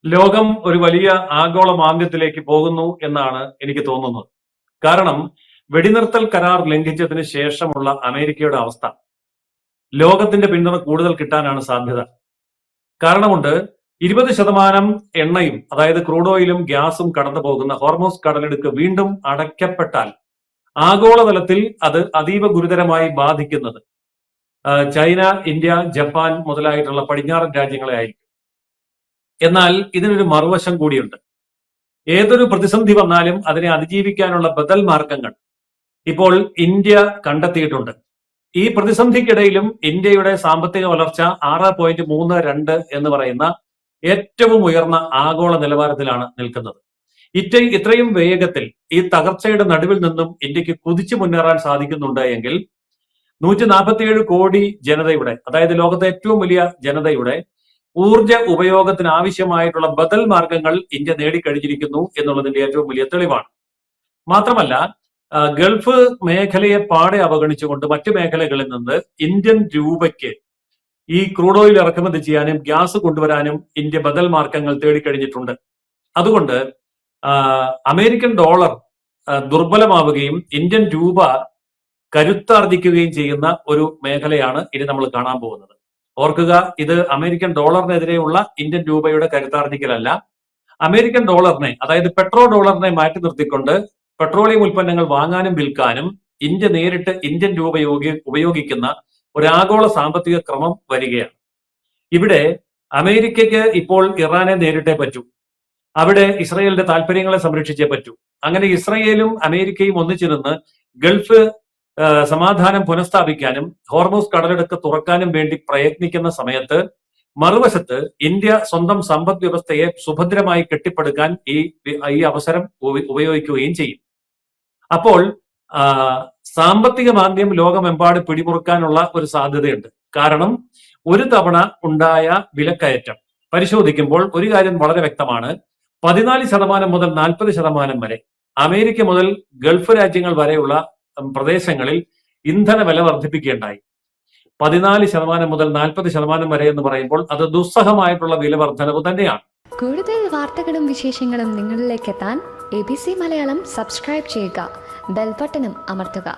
ലോകം ഒരു വലിയ ആഗോള മാന്ദ്യത്തിലേക്ക് പോകുന്നു എന്നാണ് എനിക്ക് തോന്നുന്നത്. കാരണം വെടിനിർത്തൽ കരാർ ലംഘിച്ചതിന് ശേഷമുള്ള അമേരിക്കയുടെ അവസ്ഥ ലോകത്തിന്റെ പിന്തുണ കൂടുതൽ കിട്ടാനാണ് സാധ്യത. കാരണമുണ്ട്, 20% എണ്ണയും അതായത് ക്രൂഡ് ഓയിലും ഗ്യാസും കടന്നു പോകുന്ന ഹോർമോസ് കടലിടുക്ക് വീണ്ടും അടയ്ക്കപ്പെട്ടാൽ ആഗോളതലത്തിൽ അത് അതീവ ഗുരുതരമായി ബാധിക്കുന്നത് ചൈന, ഇന്ത്യ, ജപ്പാൻ മുതലായിട്ടുള്ള പടിഞ്ഞാറൻ രാജ്യങ്ങളെ ആയിരിക്കും. എന്നാൽ ഇതിനൊരു മറുവശം കൂടിയുണ്ട്. ഏതൊരു പ്രതിസന്ധി വന്നാലും അതിനെ അതിജീവിക്കാനുള്ള ബദൽ മാർഗങ്ങൾ ഇപ്പോൾ ഇന്ത്യ കണ്ടെത്തിയിട്ടുണ്ട്. ഈ പ്രതിസന്ധിക്കിടയിലും ഇന്ത്യയുടെ സാമ്പത്തിക വളർച്ച 6.32 എന്ന് പറയുന്ന ഏറ്റവും ഉയർന്ന ആഗോള നിലവാരത്തിലാണ് നിൽക്കുന്നത്. ഇത്രയും വേഗത്തിൽ ഈ തകർച്ചയുടെ നടുവിൽ നിന്നും ഇന്ത്യക്ക് കുതിച്ചു മുന്നേറാൻ സാധിക്കുന്നുണ്ട് എങ്കിൽ 147 കോടി ജനതയുടെ, അതായത് ലോകത്തെ ഏറ്റവും വലിയ ജനതയുടെ ഊർജ ഉപയോഗത്തിന് ആവശ്യമായിട്ടുള്ള ബദൽ മാർഗങ്ങൾ ഇന്ത്യ നേടിക്കഴിഞ്ഞിരിക്കുന്നു എന്നുള്ളതിന്റെ ഏറ്റവും വലിയ തെളിവാണ്. മാത്രമല്ല, ഗൾഫ് മേഖലയെ പാടെ അവഗണിച്ചുകൊണ്ട് മറ്റു മേഖലകളിൽ നിന്ന് ഇന്ത്യൻ രൂപയ്ക്ക് ഈ ക്രൂഡ് ഓയിൽ ഇറക്കുമതി ചെയ്യാനും ഗ്യാസ് കൊണ്ടുവരാനും ഇന്ത്യ ബദൽ മാർഗങ്ങൾ തേടിക്കഴിഞ്ഞിട്ടുണ്ട്. അതുകൊണ്ട് അമേരിക്കൻ ഡോളർ ദുർബലമാവുകയും ഇന്ത്യൻ രൂപ കരുത്താർജിക്കുകയും ചെയ്യുന്ന ഒരു മേഖലയാണ് ഇനി നമ്മൾ കാണാൻ പോകുന്നത്. ഓർക്കുക, ഇത് അമേരിക്കൻ ഡോളറിനെതിരെയുള്ള ഇന്ത്യൻ രൂപയുടെ കരുത്താർജിക്കലല്ല. അമേരിക്കൻ ഡോളറിനെ, അതായത് പെട്രോ ഡോളറിനെ മാറ്റി നിർത്തിക്കൊണ്ട് പെട്രോളിയം ഉൽപ്പന്നങ്ങൾ വാങ്ങാനും വിൽക്കാനും ഇന്ത്യ നേരിട്ട് ഇന്ത്യൻ രൂപ ഉപയോഗിക്കുന്ന ഒരു ആഗോള സാമ്പത്തിക ക്രമം വരികയാണ്. ഇവിടെ അമേരിക്കയ്ക്ക് ഇപ്പോൾ ഇറാനെ നേരിട്ടേ പറ്റൂ. അവിടെ ഇസ്രയേലിന്റെ താല്പര്യങ്ങളെ സംരക്ഷിച്ചേ പറ്റൂ. അങ്ങനെ ഇസ്രയേലും അമേരിക്കയും ഒന്നിച്ചിരുന്ന് ഗൾഫ് സമാധാനം പുനഃസ്ഥാപിക്കാനും ഹോർമൂസ് കടലിടുക്ക് തുറക്കാനും വേണ്ടി പ്രയത്നിക്കുന്ന സമയത്ത് മറുവശത്ത് ഇന്ത്യ സ്വന്തം സമ്പദ് വ്യവസ്ഥയെ സുഭദ്രമായി കെട്ടിപ്പടുക്കാൻ ഈ അവസരം ഉപയോഗിക്കുകയും ചെയ്യും. അപ്പോൾ സാമ്പത്തിക മാന്ദ്യം ലോകമെമ്പാട് പിടിമുറുക്കാനുള്ള ഒരു സാധ്യതയുണ്ട്. കാരണം ഒരു തവണ ഉണ്ടായ വിലക്കയറ്റം പരിശോധിക്കുമ്പോൾ ഒരു കാര്യം വളരെ വ്യക്തമാണ്. 14% മുതൽ 40% വരെ അമേരിക്ക മുതൽ ഗൾഫ് രാജ്യങ്ങൾ വരെയുള്ള പ്രദേശങ്ങളിൽ ഇന്ധന വില വർദ്ധിപ്പിക്കുകയുണ്ടായി. 14% മുതൽ 40% വരെ എന്ന് പറയുമ്പോൾ അത് ദുസ്സഹമായിട്ടുള്ള വില വർധനവ് തന്നെയാണ്. കൂടുതൽ വാർത്തകളും വിശേഷങ്ങളും നിങ്ങളിലേക്ക് എത്താൻ ABC മലയാളം സബ്സ്ക്രൈബ് ചെയ്യുക, ബെൽ ബട്ടണും അമർത്തുക.